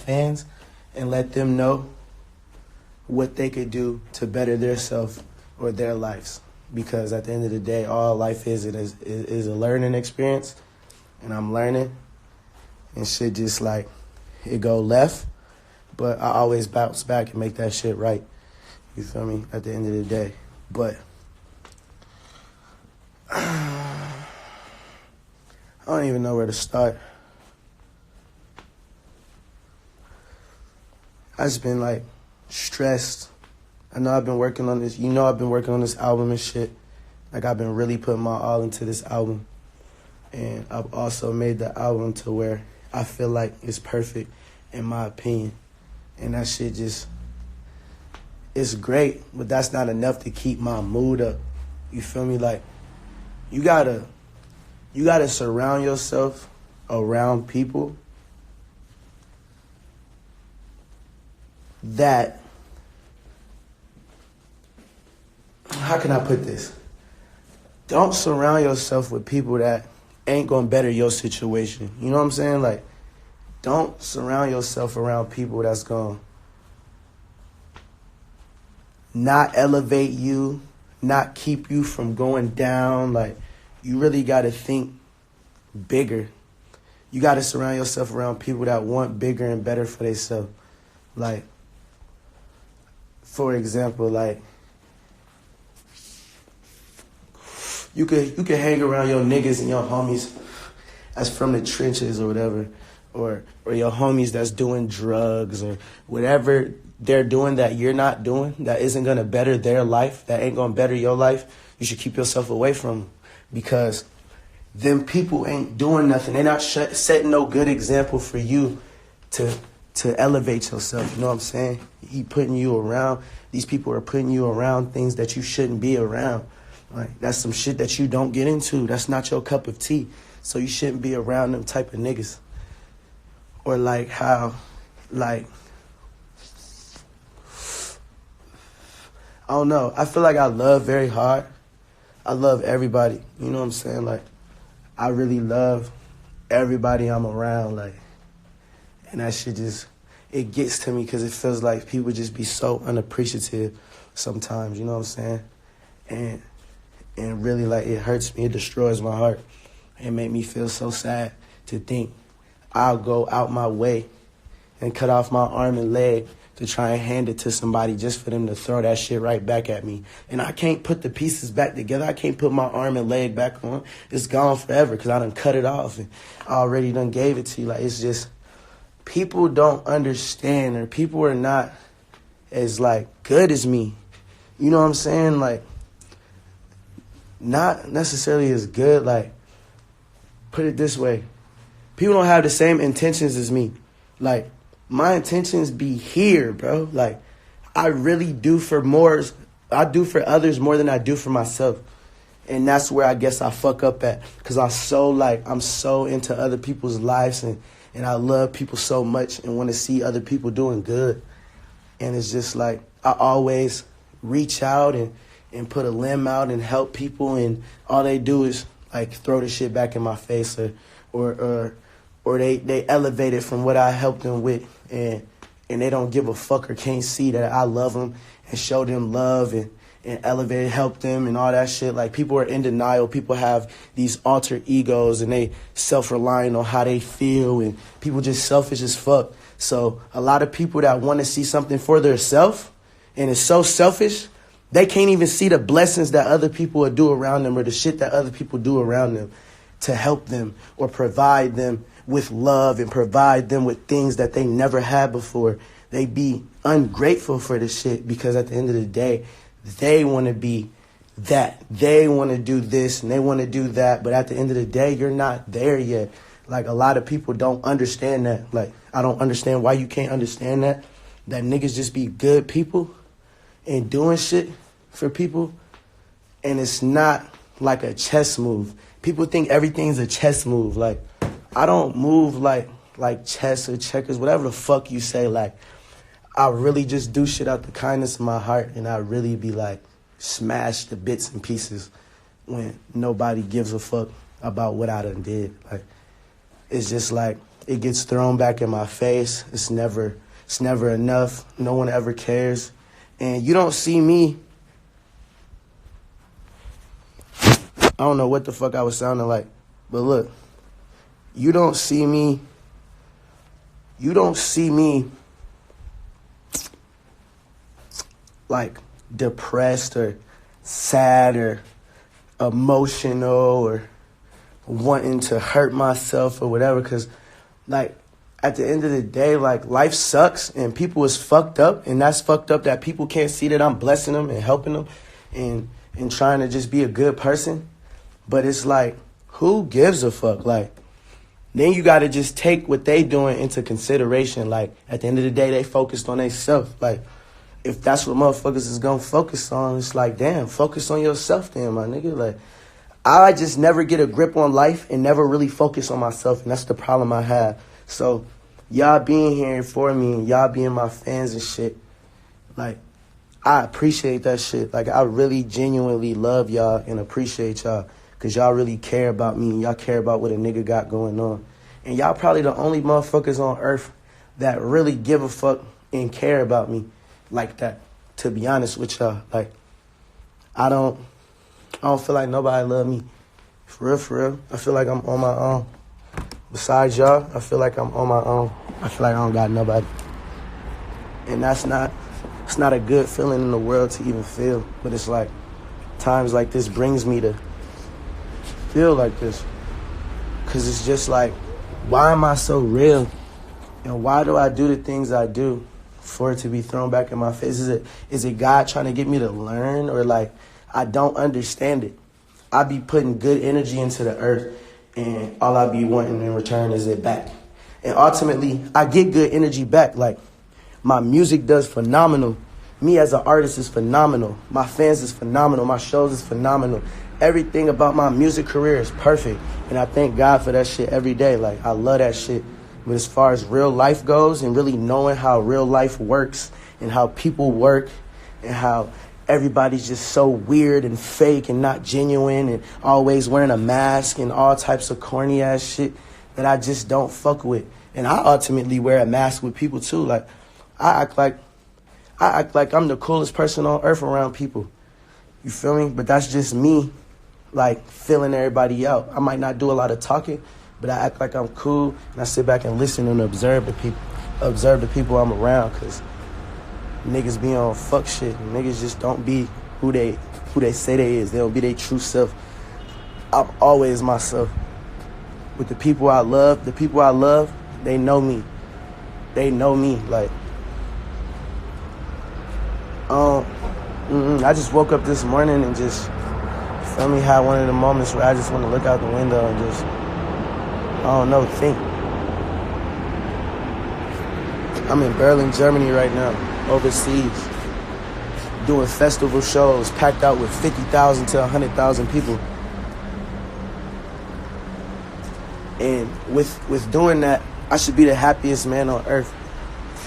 fans and let them know what they could do to better themselves or their lives. Because at the end of the day, all life is a learning experience, and I'm learning, and shit just like, it go left, but I always bounce back and make that shit right. You feel me? At the end of the day. But I don't even know where to start. I just been like stressed. I know I've been working on this. You know I've been working on this album and shit. Like I've been really putting my all into this album. And I've also made the album to where I feel like it's perfect in my opinion. And that shit just, it's great, but that's not enough to keep my mood up. You feel me? Like, you gotta surround yourself around people that, how can I put this? Don't surround yourself with people that ain't gonna better your situation. You know what I'm saying? Like, don't surround yourself around people that's gonna not elevate you, not keep you from going down. Like, you really gotta think bigger. You gotta surround yourself around people that want bigger and better for themselves. Like, for example, like, you could hang around your niggas and your homies that's from the trenches or whatever, or your homies that's doing drugs or whatever they're doing that you're not doing, that isn't gonna better their life, that ain't gonna better your life. You should keep yourself away from them, because them people ain't doing nothing. They're not setting no good example for you to elevate yourself. You know what I'm saying? These people are putting you around things that you shouldn't be around. Like, that's some shit that you don't get into. That's not your cup of tea. So you shouldn't be around them type of niggas. Or like how, like, I don't know. I feel like I love very hard. I love everybody. You know what I'm saying? Like, I really love everybody I'm around. Like, and that shit just, it gets to me because it feels like people just be so unappreciative sometimes. You know what I'm saying? And really, like, it hurts me. It destroys my heart. It made me feel so sad to think I'll go out my way and cut off my arm and leg to try and hand it to somebody just for them to throw that shit right back at me. And I can't put the pieces back together. I can't put my arm and leg back on. It's gone forever because I done cut it off and I already done gave it to you. Like, it's just, people don't understand, or people are not as, like, good as me. You know what I'm saying? Like, not necessarily as good. Like, put it this way. People don't have the same intentions as me. Like, my intentions be here, bro. Like, I really do for others more than I do for myself. And that's where I guess I fuck up at. Because I'm so into other people's lives, and I love people so much and want to see other people doing good. And it's just like, I always reach out and put a limb out and help people, and all they do is like throw the shit back in my face, or they elevate it from what I helped them with, and they don't give a fuck or can't see that I love them and show them love and elevate, help them and all that shit. Like, people are in denial. People have these alter egos and they self-reliant on how they feel, and people just selfish as fuck. So a lot of people that want to see something for themselves and is so selfish, they can't even see the blessings that other people will do around them, or the shit that other people do around them to help them or provide them with love and provide them with things that they never had before. They be ungrateful for this shit because at the end of the day, they want to be that. They want to do this and they want to do that. But at the end of the day, you're not there yet. Like, a lot of people don't understand that. Like, I don't understand why you can't understand that. That niggas just be good people and doing shit for people. And it's not like a chess move. People think everything's a chess move. Like, I don't move like chess or checkers, whatever the fuck you say. Like, I really just do shit out the kindness of my heart, and I really be like smash the bits and pieces when nobody gives a fuck about what I done did. Like, it's just like, it gets thrown back in my face. It's never enough. No one ever cares. And you don't see me. I don't know what the fuck I was sounding like. But look, you don't see me like depressed or sad or emotional or wanting to hurt myself or whatever, because like at the end of the day, like life sucks and people is fucked up, and that's fucked up that people can't see that I'm blessing them and helping them and trying to just be a good person. But it's like, who gives a fuck? Like, then you got to just take what they doing into consideration. Like, at the end of the day, they focused on themselves. Like, if that's what motherfuckers is going to focus on, it's like, damn, focus on yourself then, my nigga. Like, I just never get a grip on life and never really focus on myself, and that's the problem I have. So, y'all being here for me and y'all being my fans and shit, like, I appreciate that shit. Like, I really genuinely love y'all and appreciate y'all, because y'all really care about me and y'all care about what a nigga got going on. And y'all probably the only motherfuckers on earth that really give a fuck and care about me like that, to be honest with y'all. Like, I don't feel like nobody love me. For real. I feel like I'm on my own. Besides y'all, I feel like I'm on my own. I feel like I don't got nobody. And it's not a good feeling in the world to even feel. But it's like, times like this brings me to feel like this. Because it's just like, why am I so real? And why do I do the things I do for it to be thrown back in my face? Is it God trying to get me to learn? Or like, I don't understand it. I be putting good energy into the earth, and all I be wanting in return is it back. And ultimately, I get good energy back. Like, my music does phenomenal. Me as an artist is phenomenal. My fans is phenomenal. My shows is phenomenal. Everything about my music career is perfect. And I thank God for that shit every day. Like, I love that shit. But as far as real life goes and really knowing how real life works and how people work and how everybody's just so weird and fake and not genuine and always wearing a mask and all types of corny ass shit that I just don't fuck with. And I ultimately wear a mask with people too. Like, I act like I'm the coolest person on earth around people. You feel me? But that's just me, like, feeling everybody out. I might not do a lot of talking, but I act like I'm cool, and I sit back and listen and observe the people I'm around, because niggas be on fuck shit. And niggas just don't be who they say they is. They don't be their true self. I'm always myself. With the people I love, they know me. They know me. Like, I just woke up this morning and just, feel me, had one of the moments where I just want to look out the window and just, I don't know, think. I'm in Berlin, Germany right now, overseas, doing festival shows, packed out with 50,000 to 100,000 people. And with doing that, I should be the happiest man on earth.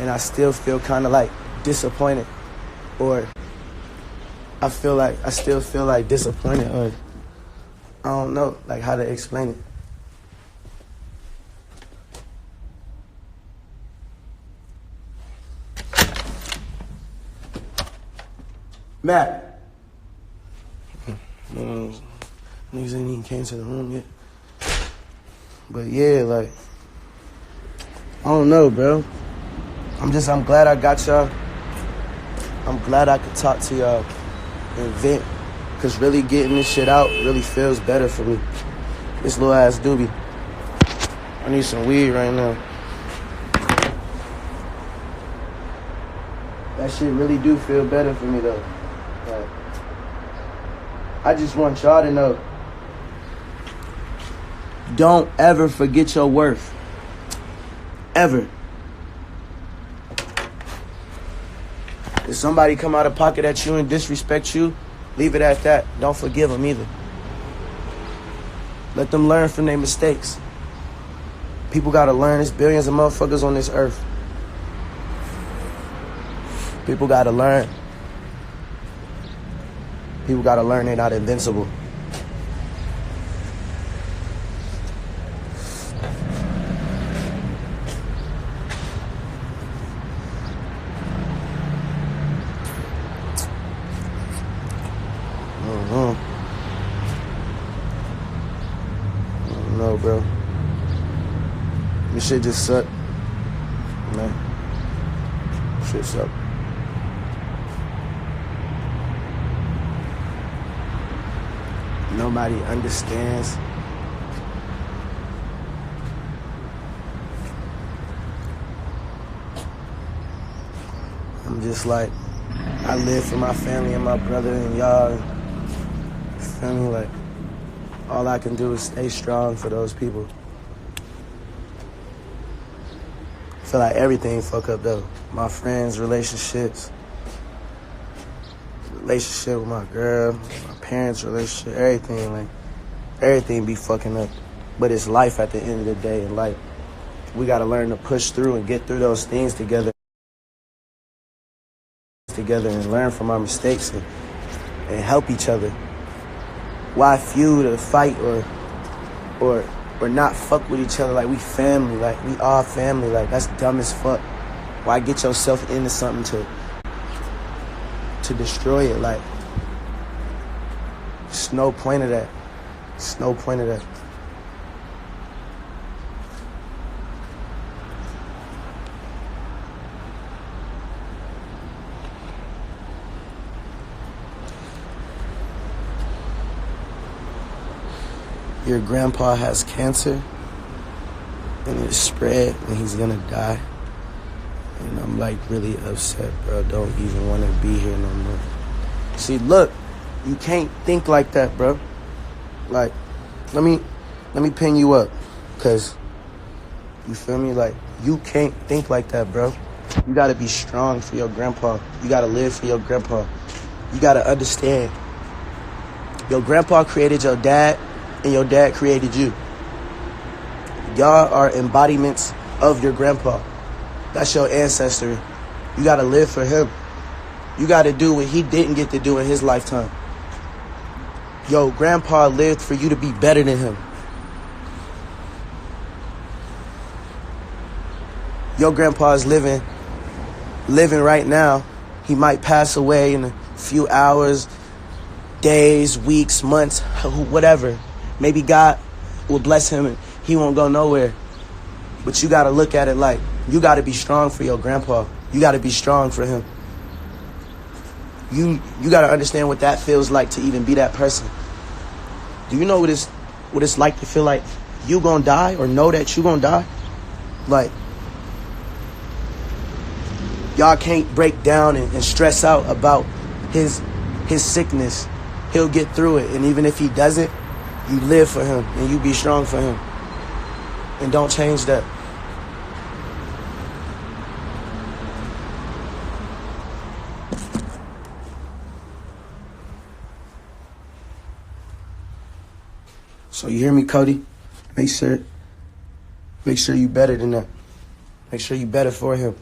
And I still feel kind of like disappointed. Or I still feel like disappointed, or I don't know, like, how to explain it. Matt. Niggas ain't even came to the room yet. But yeah, like, I don't know, bro. I'm glad I got y'all. I'm glad I could talk to y'all and vent, because really getting this shit out really feels better for me. This little ass doobie. I need some weed right now. That shit really do feel better for me, though. Like, I just want y'all to know, don't ever forget your worth. Ever. If somebody come out of pocket at you and disrespect you, leave it at that. Don't forgive them either. Let them learn from their mistakes. People gotta learn. There's billions of motherfuckers on this earth. People gotta learn. People gotta learn they're not invincible. bro. This shit just suck, man. Shit suck. Nobody understands. I'm just like, I live for my family and my brother and y'all. You feel me? Like, all I can do is stay strong for those people. I feel like everything fuck up though. My friends, relationships, relationship with my girl, my parents' relationship, everything, like, everything be fucking up. But it's life at the end of the day, and like, we gotta learn to push through and get through those things together and learn from our mistakes and help each other. Why feud or fight or not fuck with each other? Like, we family, like, we all family. Like, that's dumb as fuck. Why get yourself into something to destroy it? Like, there's no point of that. There's no point of that. Your grandpa has cancer and it's spread and he's gonna die. And I'm like really upset, bro. Don't even want to be here no more. See, look, you can't think like that, bro. Like, let me pin you up, cause you feel me? Like, you can't think like that, bro. You gotta be strong for your grandpa. You gotta live for your grandpa. You gotta understand. Your grandpa created your dad, and your dad created you. Y'all are embodiments of your grandpa. That's your ancestor. You gotta live for him. You gotta do what he didn't get to do in his lifetime. Yo, grandpa lived for you to be better than him. Your grandpa is living right now. He might pass away in a few hours, days, weeks, months, whatever. Maybe God will bless him and he won't go nowhere. But you got to look at it like, you got to be strong for your grandpa. You got to be strong for him. You got to understand what that feels like to even be that person. Do you know what it's like to feel like you gonna die or know that you gonna die? Like, y'all can't break down and stress out about his sickness. He'll get through it. And even if he doesn't, you live for him and you be strong for him. And don't change that. So you hear me, Cody? Make sure you better than that. Make sure you better for him.